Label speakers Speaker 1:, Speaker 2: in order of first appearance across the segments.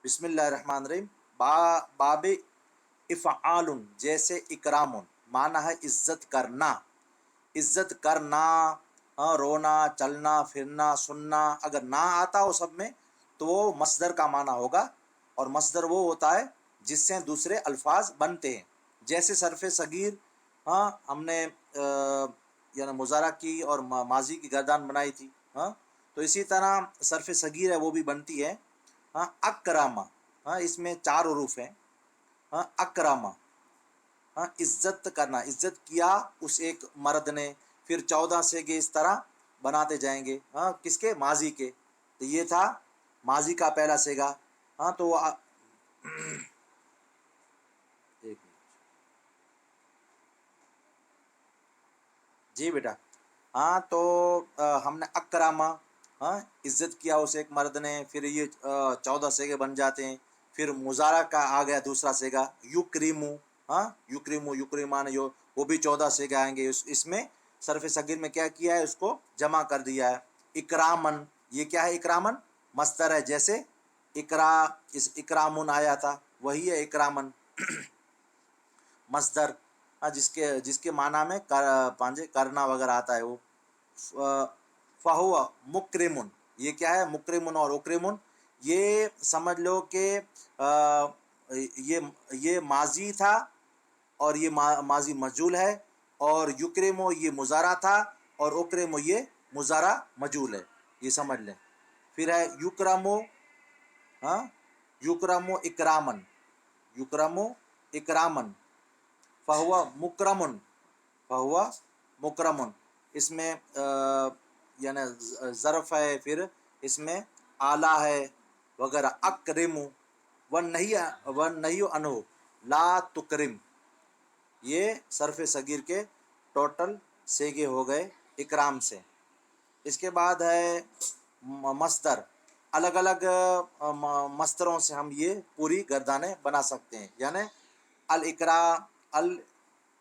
Speaker 1: بسم اللہ الرحمن الرحیم. باب افعال جیسے اکرام معنی ہے عزت کرنا. عزت کرنا، رونا، چلنا پھرنا، سننا اگر نہ آتا ہو سب میں تو وہ مصدر کا معنی ہوگا، اور مصدر وہ ہوتا ہے جس سے دوسرے الفاظ بنتے ہیں. جیسے صرف صغیر ہم نے یعنی مضارع کی اور ماضی کی گردان بنائی تھی، تو اسی طرح صرف صغیر ہے وہ بھی بنتی ہے. اکرامہ، اس میں 4 حروف ہیں. اکرامہ، عزت کرنا، عزت کیا اس ایک مرد نے. پھر 14 سیگے اس طرح بناتے جائیں گے، کس کے؟ ماضی کے. تو یہ تھا ماضی کا پہلا سیگا. تو ایک منٹ جی بیٹا. تو ہم نے اکرامہ، عزت کیا اس ایک مرد نے. پھر یہ 14 سیگے بن جاتے ہیں. پھر مضارع کا آ گیا دوسرا سیگا یکریمو. یکریمو، یکریمان، وہ بھی 14 سیگے آئیں گے. اس میں صرف صغیر میں کیا کیا ہے؟ اس کو جمع کر دیا ہے. اکرامن، یہ کیا ہے؟ اکرامن مصدر ہے. جیسے اکرامن آیا تھا وہی ہے اکرامن مصدر، جس کے معنی میں کرنا وغیرہ آتا ہے وہ. فہو مکرمن، یہ کیا ہے؟ مکرمن اور اکرمن یہ سمجھ لو کہ یہ ماضی تھا اور یہ ماضی مجهول ہے، اور یکرمو یہ مضارع تھا اور اکرمو یہ مضارع مجهول ہے، یہ سمجھ لیں. پھر ہے یکرمو، یکرمو اکرامن، یکرمو اکرامن. فہو مکرمن، فہو مکرمن، اس میں یعنی ظرف ہے. پھر اس میں اعلیٰ ہے وغیرہ. اکرمو والنہی عنہ لا تکرم، یہ صرف صغیر کے ٹوٹل سیگے ہو گئے اکرام سے. اس کے بعد ہے مصدر. الگ الگ مصدروں سے ہم یہ پوری گردانیں بنا سکتے ہیں. یعنی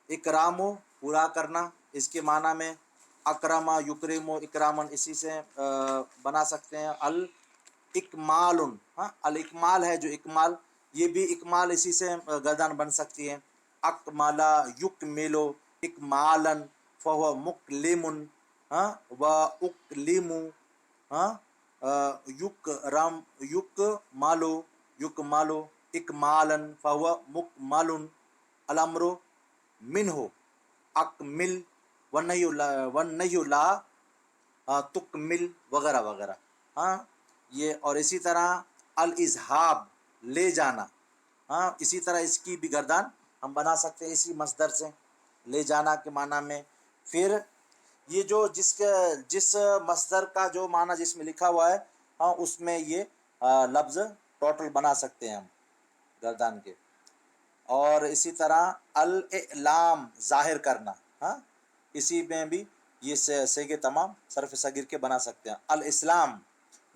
Speaker 1: الاکرام پورا کرنا، اس کے معنی میں اکرما، یکرم، اکرامن اسی سے بنا سکتے ہیں. الاکمال، الاکمال ہے جو اکمال، یہ بھی اکمال اسی سے گردان بن سکتی ہے. اکمالا یکملو اکمالن. فہو مکلمن و اکلمو. یکمالو، یکمالو اکمالن. فہو مکملن. الامر منہ اکمل والنہی لا تکمل وغیرہ وغیرہ. یہ اور اسی طرح الاذہاب لے جانا، اسی طرح اس کی بھی گردان ہم بنا سکتے ہیں اسی مصدر سے، لے جانا کے معنی میں. پھر یہ جو جس مصدر کا جو معنی جس میں لکھا ہوا ہے اس میں یہ لفظ ٹوٹل بنا سکتے ہیں ہم گردان کے. اور اسی طرح الاعلام ظاہر کرنا، اسی میں بھی یہ سیگے تمام صرف صغیر کے بنا سکتے ہیں. الاسلام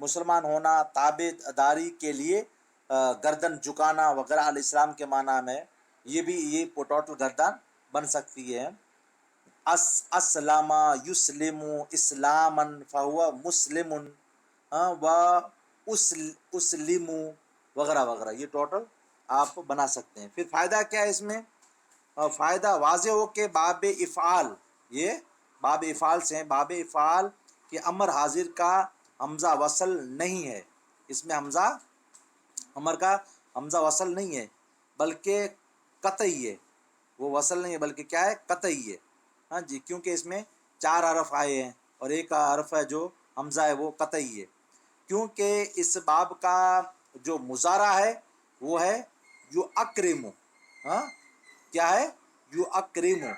Speaker 1: مسلمان ہونا، تابع داری کے لیے گردن جھکانا وغیرہ الاسلام کے معنی میں یہ بھی یہ ٹوٹل گردان بن سکتی ہے. اسلم یسلم اسلاما فہو مسلم و اسلم وغیرہ وغیرہ، یہ ٹوٹل آپ بنا سکتے ہیں. پھر فائدہ کیا ہے اس میں؟ فائدہ واضح ہو کہ باب افعال، یہ باب افعال سے ہیں. باب افعال کہ امر حاضر کا حمزہ وصل نہیں ہے. اس میں امر کا حمزہ وصل نہیں ہے بلکہ قطعی ہے. وہ وصل نہیں ہے بلکہ کیا ہے؟ قطعی ہے. جی، کیونکہ اس میں 4 حرف آئے ہیں اور ایک حرف ہے جو حمزہ ہے وہ قطعی ہے. کیونکہ اس باب کا جو مضارع ہے وہ ہے یو اکرمو. کیا ہے؟ یو اکرمو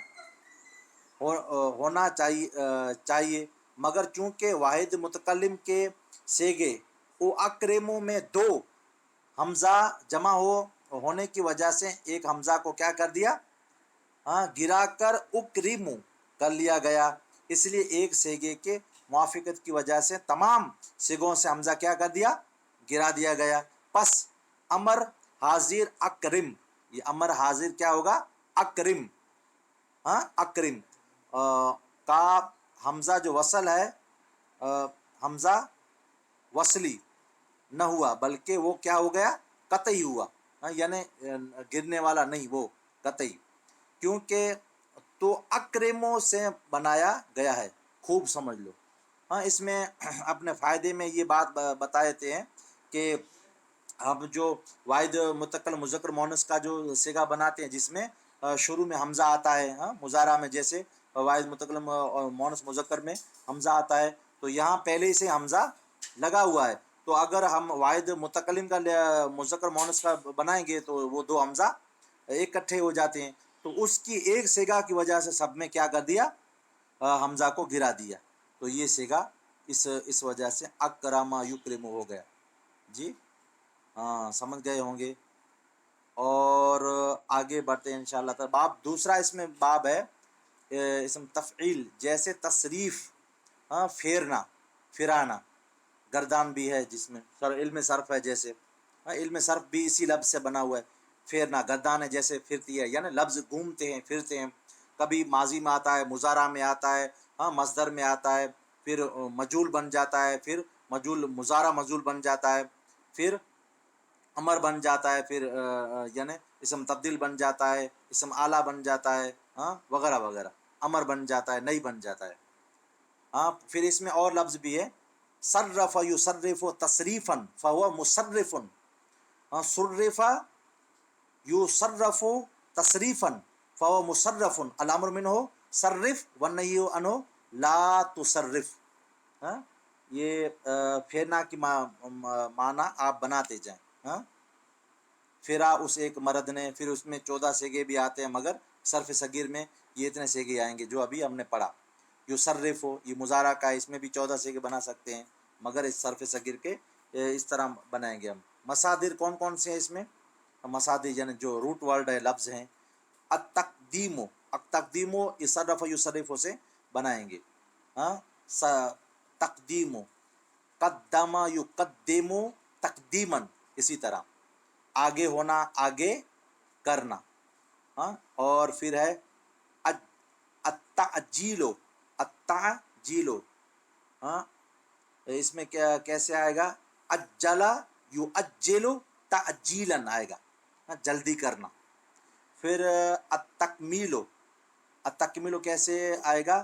Speaker 1: ہونا چاہیے، مگر چونکہ واحد متکلم کے سیگے او اکرمو میں 2 حمزہ جمع ہونے کی وجہ سے ایک حمزہ کو کیا کر دیا؟ گرا کر اکرمو کر لیا گیا. اس لیے ایک سیگے کے موافقت کی وجہ سے تمام سیگوں سے حمزہ کیا کر دیا؟ گرا دیا گیا. پس امر حاضر اکرم، یہ امر حاضر کیا ہوگا؟ اکرم. اکرم کا حمزہ جو وصل ہے، حمزہ وصلی نہ ہوا بلکہ وہ کیا ہو گیا؟ कतई हुआ, हाँ, यानी गिरने वाला नहीं, वो कतई, क्योंकि तो अक्रेमों से बनाया गया है, खूब समझ लो। हाँ, इसमें अपने फ़ायदे में ये बात बता देते हैं कि हम जो वाहिद मुतक्कल मुज़क्कर मोनस का जो सिगा बनाते हैं, जिसमें शुरू में हमज़ा आता है, हाँ, मुज़ारा में जैसे वाहिद मुतक्कल मोनस मुज़क्कर में हमज़ा आता है, तो यहाँ पहले से हमज़ा लगा हुआ है। तो अगर हम वाहिद मुतकल्लिम का मुज़क्कर मोनस का बनाएंगे तो वो दो हमज़ा इकट्ठे हो जाते हैं। तो उसकी एक सिगा की वजह से सब में क्या कर दिया, हमज़ा को गिरा दिया। तो ये सिगा इस वजह से अकरमा युक्रिमु हो गया। जी हाँ, समझ गए होंगे। और आगे बढ़ते हैं इंशाअल्लाह ताला। बाब दूसरा इसमें बाब है इसम तफ़ईल, जैसे तसरीफ़, हाँ, फेरना, फिराना, गर्दान भी है जिसमें सर इल्म सर्फ है, जैसे हाँ, इल्म सर्फ भी इसी लफ्ज़ से बना हुआ है। फेरना, गर्दान है जैसे फिरती है, यानी लफ्ज़ घूमते हैं, फिरते हैं। कभी माजी में आता है, मुज़ारा में आता है, हाँ, मस्दर में आता है, फिर मजूल बन जाता है, फिर मजूल मुज़ारा मजूल बन जाता है, फिर अमर बन जाता है, फिर यानी इसम तब्दील बन जाता है, इसम आला बन जाता है, हाँ, वगैरह वगैरह, अमर बन जाता है, नई बन जाता है। हाँ, फिर इसमें और लफ्ज़ भी है, सर्रफ़ युसर्रिफ़ु तसरीफ़न फ़हुवा मुसर्रिफ़ुन, हाँ, सुर्रिफ़ा युसर्रफ़ु तसरीफ़न फ़हुवा मुसर्रफ़ुन, अल अम्रु मिन्हु सर्रिफ़ वन्नह्यु अन्हु ला तुसर्रिफ़। हाँ, ये फेरना की माना आप बनाते जाएं। हाँ, फिरा उस एक मर्द ने, फिर उसमें 14 सेगे भी आते हैं, मगर सर्फ सगीर में ये इतने सेगे आएंगे जो अभी हमने पढ़ा। युसर्रिफ़ हो, ये मुज़ारा का है, इसमें भी 14 सेगे बना सकते हैं, मगर इस सर्फ सगीर के इस तरह बनाएंगे हम। मसादिर कौन कौन से हैं इसमें? मसादिर यानी जो रूट वर्ड है, लफ्ज़ हैं। अतकदीमो, अतकदीमो इसर्रफ़ युसर्रिफ़ से बनाएंगे। हाँ, तकदीमो, कद्दमा युकद्दिमु तकदीमन, इसी तरह आगे होना, आगे करना। हाँ, और फिर है अत्ताजीलो, अत्ताजीलो, हाँ, इसमें क्या कैसे आएगा? अज्जला यु अज्जिलु ताजीलन आएगा, हाँ, जल्दी करना। फिर अतकमीलो, अतकमीलो कैसे आएगा?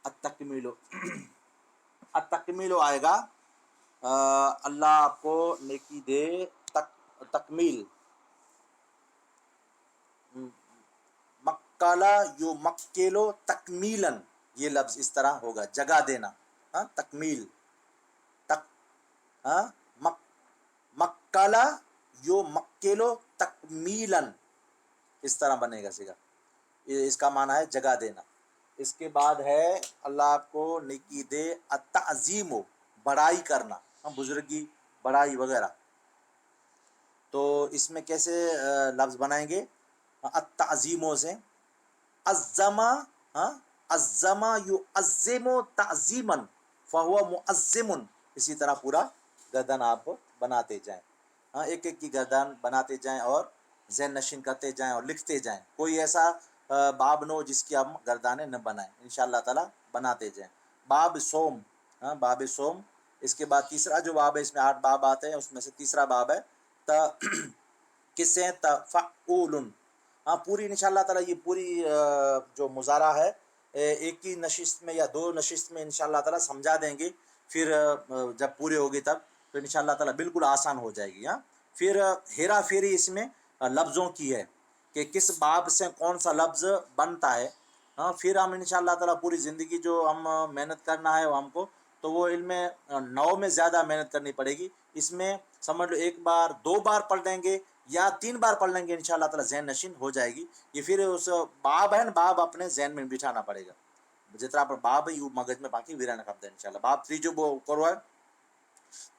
Speaker 1: अतकमीलो अतकमीलो आएगा, अल्लाह आपको नेकी दे, तकमील, मक्काला यु मक्केलो तकमीलन, ये लफ्ज़ इस तरह होगा, जगह देना, हाँ, तकमील, तक, हाँ, मक, मक्काला यु मक्केलो तकमीलन, इस तरह बनेगा सीगा। इसका माना है जगह देना। इसके बाद है अल्लाह आपको नेकी दे अत्ताज़ीमो, बड़ाई करना, हाँ, बुजुर्गी, बड़ाई वगैरह। तो इसमें कैसे लफ्ज़ बनाएंगे? अत्ताज़ीमो से अज़्ज़मा, हाँ, अज़्ज़मा युअज़्ज़िमु ताज़ीमन फ़हुवा मुअज़्ज़िमुन, इसी तरह पूरा गर्दन आप बनाते जाएं। हाँ, एक एक की गर्दन बनाते जाएं और ज़हन नशीन करते जाएं और लिखते जाएं। कोई ऐसा बाब न हो जिसकी हम गर्दानें न बनाएं, इंशाअल्लाह ताला बनाते जाएं। बाब सोम, हाँ, बाब सोम। इसके बाद तीसरा जो बाब है, इसमें 8 बाब आते हैं, उसमें से तीसरा बाब है किससे? तफ़अूलुन। हाँ, पूरी इंशाअल्लाह ताला ये पूरी जो मुज़ारा है एक ही नशिस्त में या 2 नशिस्त में इंशाअल्लाह ताला समझा देंगे। फिर जब पूरे होगी तब तो इंशाअल्लाह ताला बिल्कुल आसान हो जाएगी। हाँ, फिर हेरा फेरी इसमें लफ्ज़ों की है कि किस बाब से कौन सा लफ्ज़ बनता है। हाँ, फिर हम इंशाअल्लाह ताला पूरी ज़िंदगी जो हम मेहनत करना है वो हमको, तो वो इल्म नौ में ज़्यादा मेहनत करनी पड़ेगी। इसमें समझ लो 1 बार 2 बार पढ़ लेंगे या 3 बार पढ़ लेंगे, इंशाअल्लाह ताला ज़हन नशीन हो जाएगी। ये फिर उस बाब है ना, बाब अपने ज़हन में बिठाना पड़ेगा। जितना आप बाब है मगज में बाकी वीरान कब इंशाअल्लाह। बाब 3 जो वो करो है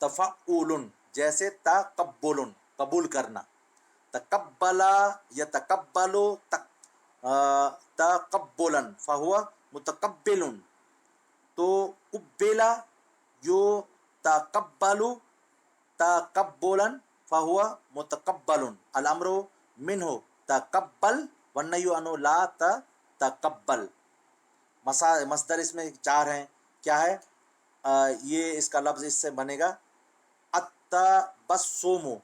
Speaker 1: तफ़अूलुन, जैसे तकब्बुलुन, कबूल करना। तकब्बला यतकब्बलु तकब्बुलन फ़हुवा मुतकब्बिलुन। तो कुब्बिला यो तकब्बलु तकब्बुलन फ़हुवा मुतकब्बलुन, अल अम्रु मिन्हु तकब्बल वन्नह्यु अन्हु ला तकब्बल। मसदर इसमें 4 हैं। क्या है? ये इसका लफ्ज़ इससे बनेगा अत्तबस्सुमु,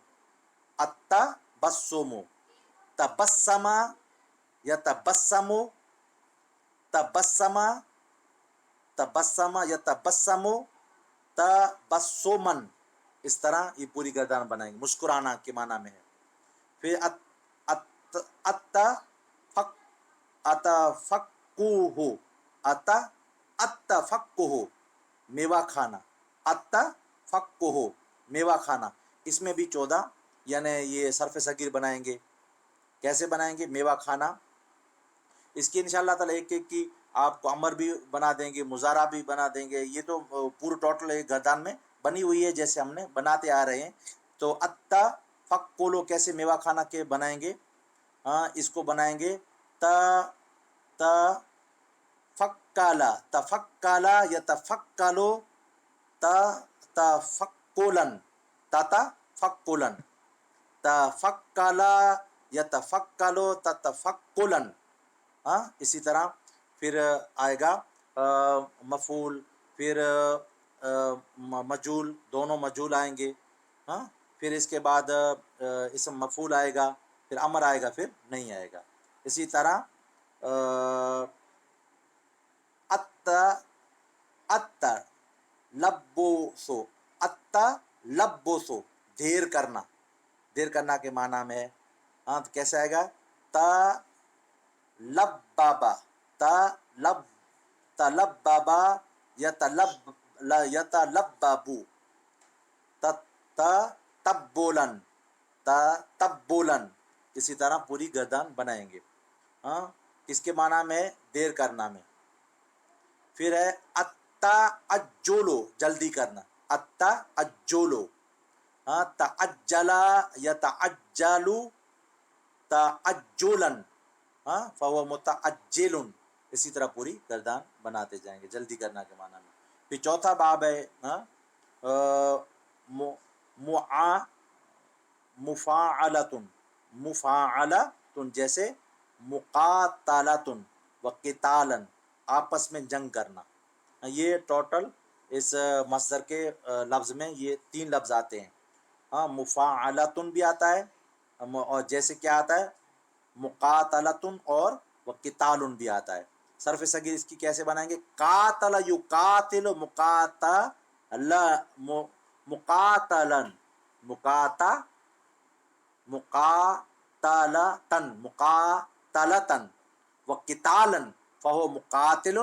Speaker 1: التبسم تبسم یتبسم تبسم تبسم یتبسم تبسمن، اس طرح یہ پوری گردان بنائیں گے، مسکرانا کے معنی میں ہے. پھر اتفق اتفقہ اتفقہ میوہ کھانا، اتفقہ میوہ کھانا، اس میں بھی 14 یعنی یہ صرف صغیر بنائیں گے. کیسے بنائیں گے؟ میوہ کھانا. اس کی انشاءاللہ تعالیٰ ایک ایک کی آپ کو امر بھی بنا دیں گے، مضارع بھی بنا دیں گے. یہ تو پورے ٹوٹل ایک گردان میں بنی ہوئی ہے جیسے ہم نے بناتے آ رہے ہیں. تو اتفقلو کیسے میوہ کھانا کے بنائیں گے؟ ہاں اس کو بنائیں گے تفکالا تفکالا یتفکلو تفکولن تتفکلن تفکلا یتفکلو تتفکلن. ہاں اسی طرح پھر آئے گا مفعول، پھر مجول، دونوں مجول آئیں گے. ہاں پھر اس کے بعد اسم مفعول آئے گا، پھر امر آئے گا، پھر نہیں آئے گا. اسی طرح ات لبوسو ات لبوسو دیر کرنا، دیر کرنا کے معنی میں ہے. ہاں تو کیسے آئے گا؟ تا لب بابا تلب تلبابا یتلبابو تتبولن تتبولن. اسی طرح پوری گردان بنائیں گے. ہاں کس کے معنی میں؟ دیر کرنا میں. پھر ہے التعجلو جلدی کرنا، التعجلو. ہاں تعجلا یتعجلو تعجلن، ہاں فهو متعجل. اسی طرح پوری گردان بناتے جائیں گے جلدی کرنا کے معنی میں. پھر چوتھا باب ہے مفاعلتن مفاعلتن، جیسے مقاتلتن وقتالن آپس میں جنگ کرنا. یہ ٹوٹل اس مصدر کے لفظ میں یہ 3 لفظ آتے ہیں. ہاں مفاعلتن بھی آتا ہے، اور جیسے کیا آتا ہے؟ مقاتلتن اور وقتالن بھی آتا ہے. صرف صغیر اس کی کیسے بنائیں گے؟ قاتل یقاتل مقاتلن مقاتلتن وقتالن فهو مقاتل.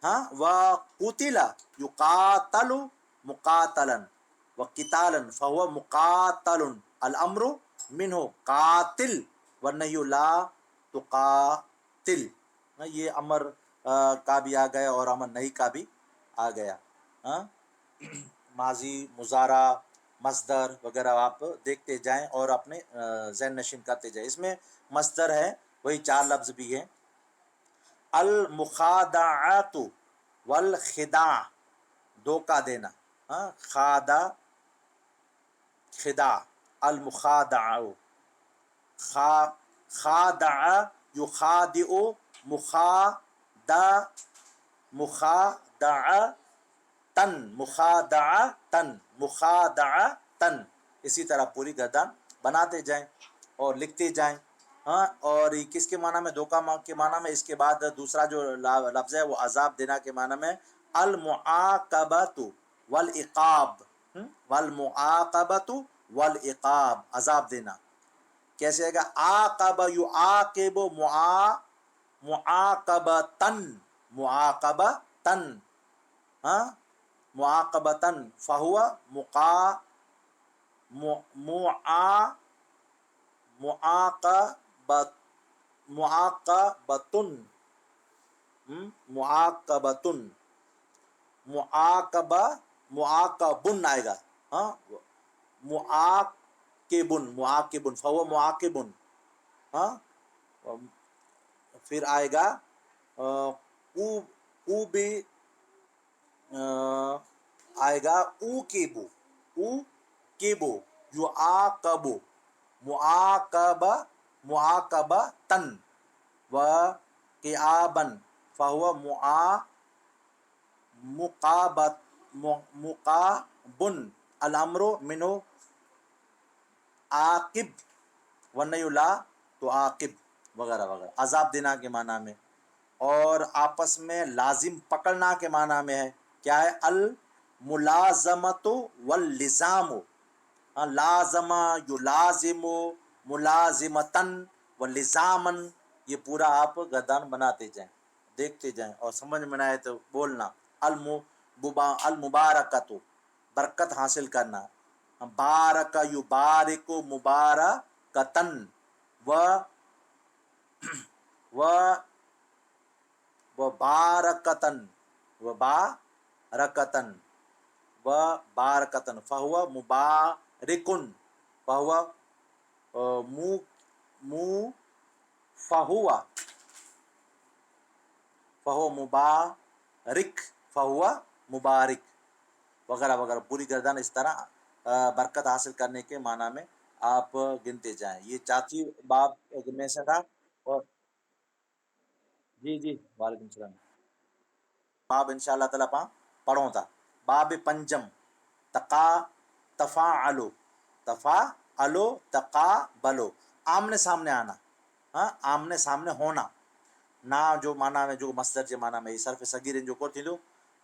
Speaker 1: ہاں وقتل یقاتل مقاتلن وقتالن فهو مقاتل. الامر منه قاتل والنهي لا تقاتل. یہ امر کا بھی آ گیا اور امر نہیں کا بھی آ گیا. ہاں ماضی، مضارع، مصدر وغیرہ آپ دیکھتے جائیں اور اپنے ذہن نشین کرتے جائیں. اس میں مصدر ہے وہی 4 لفظ بھی ہیں. المخادعات والخداع دھوکہ دینا. ہاں خادع خداع. المخادع خادع یخادع مخادعتن. اسی طرح پوری گردان بناتے جائیں اور لکھتے جائیں. ہاں اور یہ کس کے معنی میں؟ دھوکہ کے معنی میں. اس کے بعد دوسرا جو لفظ ہے وہ عذاب دینا کے معنی میں. المعاقبۃ والعقاب والمعاقبۃ والعقاب عذاب دینا. کیسے ہے گا؟ عاقب یعاقب معاقبتن معاقبتن. ہاں معاقبتن فہو معاقبتن معاقبتن معاقبن آئے گا. ہاں معاقبن فہو معاقبن. ہاں پھر آئے گا او بھی آئے گا اوقبو یعاقبو معاقبتن وقعابن فہو مقابن. الامر منو आकिब वन्नयुला तो आकिब वगैरह वगैरह। अजाब देना के माना में, और आपस में लाजिम पकड़ना के माना में है। क्या है? अल मुलाजमतो वल लिजामो। हाँ, लाजमा युलाजिमो मुलाजिमतन व लिजामन, ये पूरा आप गर्दान बनाते जाएं, देखते जाएं, और समझ में ना आए तो बोलना। अल मुबारकतो, बरकत हासिल करना। बारक युबारिको मुबारकतन व व व बारकतन व बारकतन व बारकतन फहुआ मुबारिकुन फहुआ मु मु फहुआ फहुआ मुबारिक फहुआ मुबारिक वगैरह वगैरह। पूरी गर्दन इस तरह बरकत हासिल करने के माना में आप गिनते जाएं। ये चाची बाप में से था। और जी जी, वालेकुम सलाम। बाब इंशाअल्लाह ताला पा पढ़ो था। बाब पंजम तका तफा अलो तका बलो, आमने सामने आना। हाँ, आमने सामने होना ना, जो माना में जो मस्दर जे माना में ये सर्फ सगीर जो को थींदो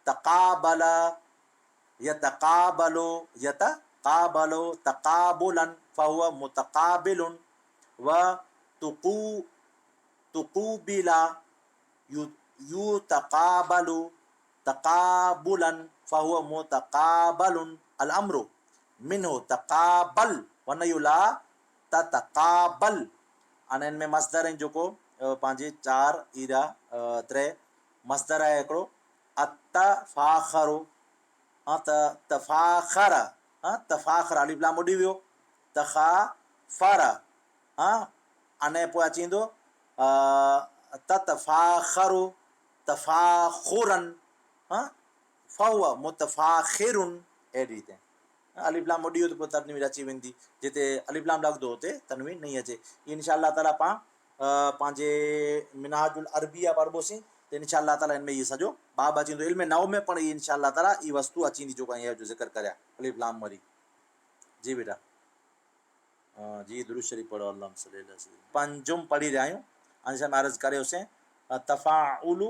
Speaker 1: तकाबला यतकाबलो यतकाबलो तकाबुलन फहुआ मुतकाबिलुन व तुकू तुकूबिला युतकाबलु तकाबुलन फहुआ मुतकाबलुन अल अम्रु मिन्हु तकाबल वनयुला ततकाबल। अने इनमें मस्दर आहिनि जेको पंहिंजे चार ईरा त्रे मस्दर आहे हिकिड़ो अतफाखरो। हाँ, तफाखर, हाँ तफाखर अलिफ लाम उॾी वियो। तखाफर, हाँ, अने पोइ अची वेंदो ततफाखरु तफाखुरन, हाँ फहुआ मुतफाखिरुन, अहिड़ी रीते अलिफ लाम उॾी वियो त पोइ तनवीन अची वेंदी। जिते अलिफ लाम लॻंदो हुते तनवीन नहीं अचे। इंशाअल्लाह ताला पाण पंहिंजे मिनहाजुल अरबिया पढ़बोसीं तो इंशाअल्लाह ताला इनमें ये सॼो बाब अची वेंदो। इल्म नव में पण इंशाअल्लाह ताला ये वस्तु अची वेंदी जेको जो ज़िक्र करिया अलिफ लाम वरी। जी बेटा, हाँ जी, दुरूद शरीफ पढ़ो। अल्लाह सल्लल्लाहु अलैहि वसल्लम। पंजुम पढ़ी रहिया आहियूं। हाणे हम अर्ज़ करियोसीं तफ़ाउलु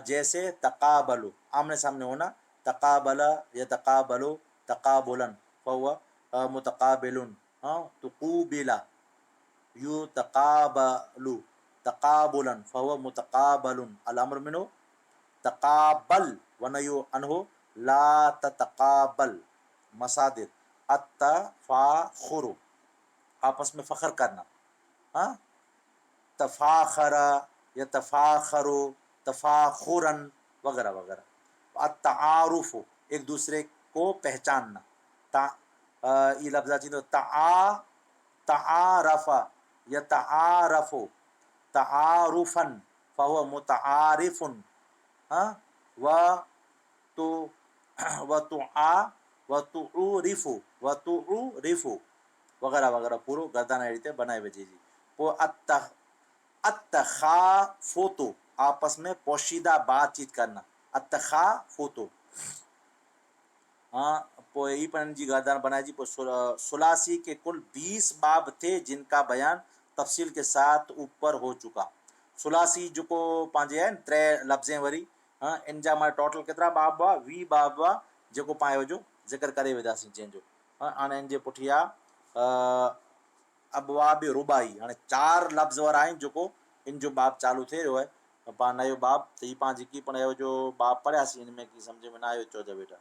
Speaker 1: जैसे तकाबलु, आमने सामने होना। तकाबला या तकाबलो तकाबुलन फहुआ मुतकाबिलुन। हाँ, तुकूबिला युतकाबलु तकाबुलन फहुआ मुतकाबलुन अल अम्रु मिन्हु तकाबल वनयु अनहु ला ततकाबल। मसादिर अत्तफाखुरु, आपस में फ़ख्र करना। हाँ, तफाखरा या तफाखरु तफाखुरन वगैरह वगैरह। अत्तारुफ़, एक दूसरे को पहचानना। ये लफ्ज़ अची तो तारफ़ा या तारफ़ु तारुफ़न फहुआ मुतारिफ़ुन। हाँ, व तो व तुउरिफ़ु वगैरह वगैरह पूरो गर्दन अहिड़ी रीते बनाए वञे जी। पोइ अत्तखाफ़ुतु, आपस में पोशीदा बातचीत करना। अत्तखाफ़ुतु, हाँ, पोइ ई पण जी गर्दन बनाई जी। सुलासी के कुल 20 बाब थे जिनका बयान तफसील के साथ ऊपर हो चुका। सुलासी जेको पंहिंजे आहिनि त्रे लफ़्ज़ें वरी, हाँ, इन जा मां टोटल केतिरा बाब हुआ? 20 बाब हुआ जेको पाण जो ज़िक्र करे वेंदासीं जंहिंजो। हाँ, हाणे इन जे पुठियां अबवाब रुबाई, हाणे 4 लफ़्ज़ वारा आहिनि जेको इन जो बाब चालू थिए रहियो आहे। पाण नयो बाब त ही पाण जेकी पण जो बाब पढ़ियासीं इन में की सम्झ में न आयो चओ बेटा।